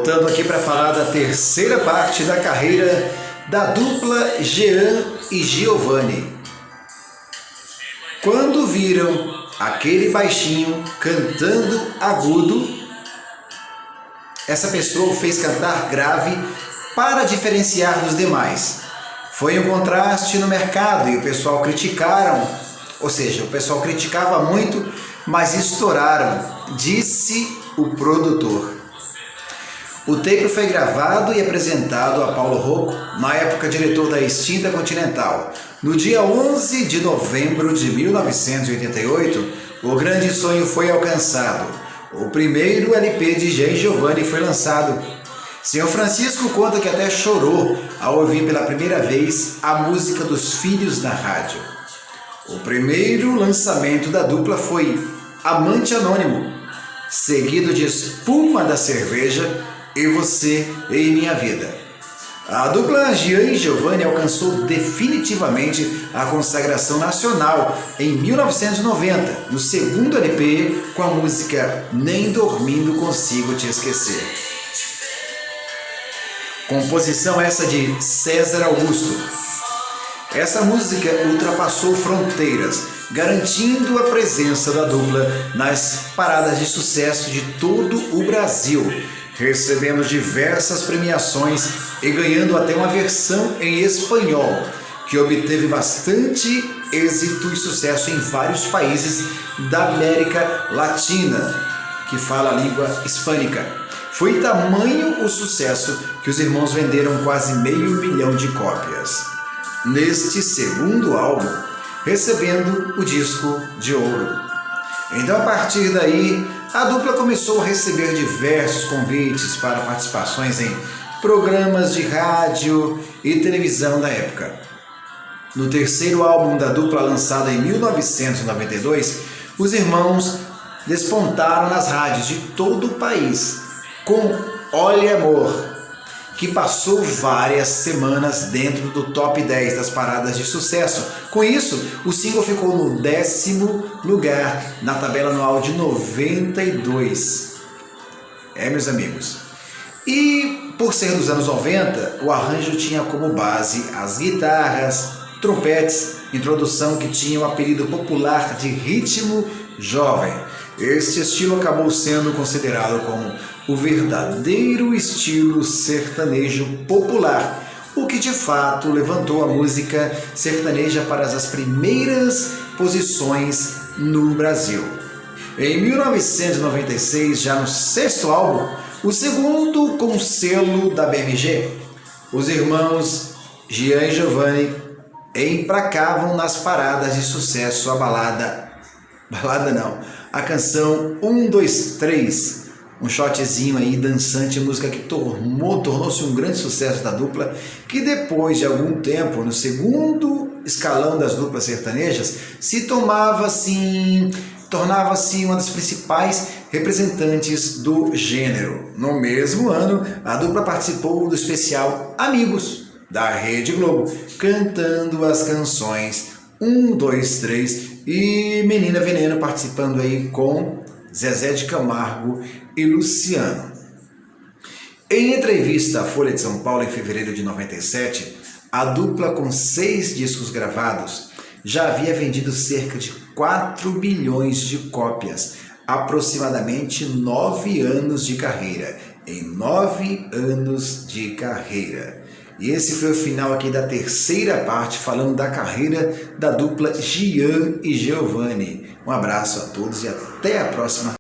Voltando aqui para falar da terceira parte da carreira da dupla Jean e Giovanni. Quando viram aquele baixinho cantando agudo, essa pessoa o fez cantar grave para diferenciar dos demais. Foi um contraste no mercado e o pessoal criticaram, ou seja, o pessoal criticava muito, mas estouraram, disse o produtor. O tape foi gravado e apresentado a Paulo Rocco, na época diretor da extinta Continental. No dia 11 de novembro de 1988, o grande sonho foi alcançado. O primeiro LP de Jean e Giovanni foi lançado. Sr. Francisco conta que até chorou ao ouvir pela primeira vez a música dos filhos na rádio. O primeiro lançamento da dupla foi Amante Anônimo, seguido de Espuma da Cerveja e Você em Minha Vida. A dupla Jean e Giovanni alcançou definitivamente a consagração nacional em 1990, no segundo LP, com a música Nem Dormindo Consigo Te Esquecer. Composição essa de César Augusto. Essa música ultrapassou fronteiras, garantindo a presença da dupla nas paradas de sucesso de todo o Brasil, recebendo diversas premiações e ganhando até uma versão em espanhol, que obteve bastante êxito e sucesso em vários países da América Latina, que fala a língua hispânica. Foi tamanho o sucesso que os irmãos venderam quase 500 mil de cópias. Neste segundo álbum, recebendo o disco de ouro. Então, a partir daí, a dupla começou a receber diversos convites para participações em programas de rádio e televisão da época. No terceiro álbum da dupla, lançado em 1992, os irmãos despontaram nas rádios de todo o país com Olha Amor, que passou várias semanas dentro do top 10 das paradas de sucesso. Com isso, o single ficou no 10º lugar na tabela anual de 92. Meus amigos. E por ser dos anos 90, o arranjo tinha como base as guitarras, trompetes, introdução que tinha o apelido popular de ritmo jovem. Este estilo acabou sendo considerado como o verdadeiro estilo sertanejo popular, o que de fato levantou a música sertaneja para as primeiras posições no Brasil. Em 1996, já no sexto álbum, o segundo com selo da BMG, os irmãos Jean e Giovanni emplacavam nas paradas de sucesso a canção 1, 2, 3, um shotzinho aí dançante, música que tornou-se um grande sucesso da dupla, que depois de algum tempo, no segundo escalão das duplas sertanejas, tornava-se uma das principais representantes do gênero. No mesmo ano, a dupla participou do especial Amigos, da Rede Globo, cantando as canções 1, 2, 3 e Menina Veneno, participando aí com Zezé de Camargo e Luciano. Em entrevista à Folha de São Paulo em fevereiro de 97, a dupla, com 6 discos gravados, já havia vendido cerca de 4 bilhões de cópias, aproximadamente 9 anos de carreira. Em 9 anos de carreira. E esse foi o final aqui da terceira parte, falando da carreira da dupla Jean e Giovanni. Um abraço a todos e até a próxima.